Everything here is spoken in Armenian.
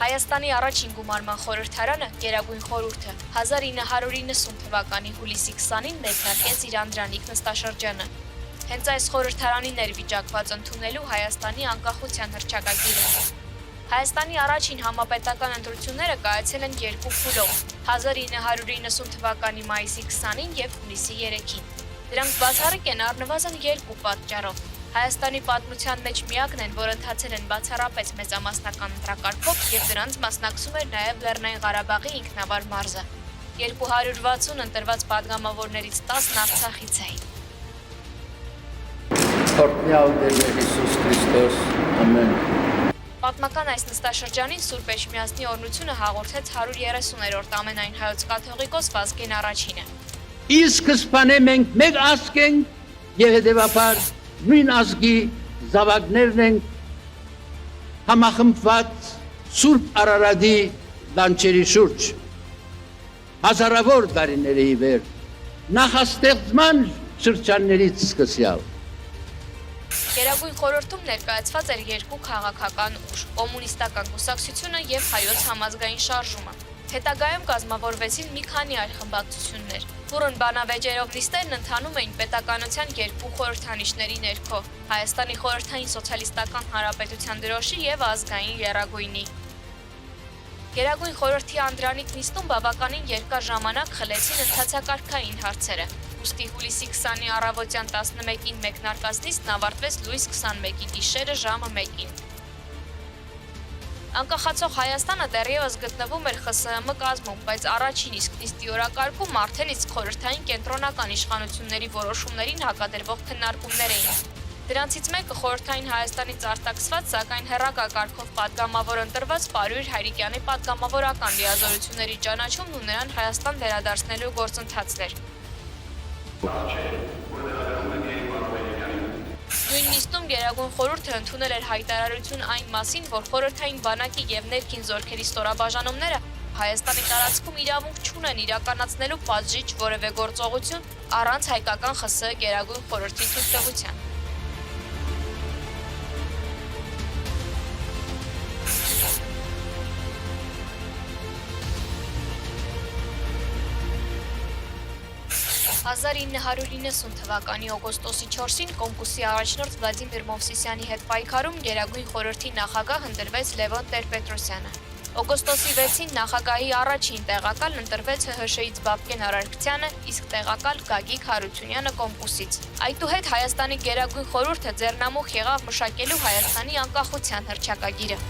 Հայաստանի առաջին գումարման խորհրդարանը Գերագույն խորհուրդը 1990 թվականի հուլիսի 20-ին մեկնարկեց իր անդրանիկ նստաշրջանը։ Հենց այս խորհրդարանին էր վիճակված ընդունելու Հայաստանի անկախության հռչակագիրը։ Հայաստանի առաջին համապետական ընտրությունները կայացել են երկու փուլով՝ 1990 թվականի մայիսի 20-ին և հունիսի 3-ին։ Դրանք բացառիկ են առնվազն երկու պատճառով։ Հայաստանի պատմության մեջ միակն են, որ ընթացել են բացառապես մեծամասնական ընտրակարգով և դրանց մասնակցում էր նաև Լեռնային Ղարաբաղի ինքնավար մարզը։ 260 ընտրված պատգամավորներից 10-ն Արցախից էին։ Օրհնյալ Տեր Հիսուս Քրիստոս, ամեն։ Պատմական այս նստաշրջանին Սուրբ Էջմիածնի օրհնությունը հաղորդեց 130-րդ ամենայն հայոց կաթողիկոս Վազգեն առաջինը։ Իսկ սկզբանե մենք մեկ ազգ ենք և հետևաբար նույն ազգի զավակներն ենք համախմբված Սուրբ Արարատի լանջերի շուրջ։ Հազարավոր տարիների ի վեր նախաստեղծման շրջաններից սկսյալ։ Գերագույն խորհրդում ներկայացված էր երկու քաղաքական ուժ՝ կոմունիստական կուսակցությունը և հայոց համազգային շարժումը։ Հետագայում կազմավորվեցին մի քանի այլ խմբակցություններ։ Բուռն բանավեճերով նիստերն ընթանում էին պետականության երկու խորհրդանիշների ներքո՝ Հայաստանի խորհրդային սոցիալիստական հանրապետության դրոշի և ազգային եռագույնի։ Գերագույն խորհրդի անդրանիկ նիստում բավականին երկար ժամանակ խլեցին ընթացակարգային հարցերը։ Ուստի հուլիսի 20-ի առավոտյան 11-ին մեկնարկած նիստն ավարտվեց լույս 21-ի գիշերը ժամը 1-ին։ Անկախացող Հայաստանը դեռևս գտնվում էր ԽՍՀՄ կազմում, բայց առաջին իսկ նիստի օրակարգում արդեն իսկ խորհրդային կենտրոնական իշխանությունների որոշումներին հակադրվող քննարկումներ էին։ Դրանցից մեկը խորհրդային Հայաստանից արտաքսված, սակայն հեռակա կարգով պատգամավոր ընտրված Պարույր Հայրիկյանի պատգամավորական լիազորությունների ճանաչումն ու նրան Հայաստան վերադարձնելու գործընթացն էր։ Նույն նիստում Գերագույն խորհուրդը ընդունել էր հայտարարություն այն մասին, որ խորհրդային բանակի և ներքին զորքերի ստորաբաժանումները Հայաստանի տարածքում իրավունք չունեն իրականացնելու պատժիչ որևէ գործողություն առանց հայկական ԽՍՀ Գերագույն խորհրդի թույլտվության։ «1990 թվականի օգոստոսի 4-ին Կոմկուսի առաջնորդ Վլադիմիր Մովսիսյանի հետ պայքարում Գերագույն խորհրդի նախագահ ընտրվեց Լևոն Տեր-Պետրոսյանը։ Օգոստոսի 6-ին նախագահի առաջին տեղակալ ընտրվեց ՀՀՇ-ից Բաբկեն Արարքցյանը, իսկ տեղակալ Գագիկ Հարությունյանը Կոմկուսից։ Այդուհետ Հայաստանի Գերագույն խորհուրդը ձեռնամուխ եղավ մշակելու Հայաստանի անկախության հռչակագիրը։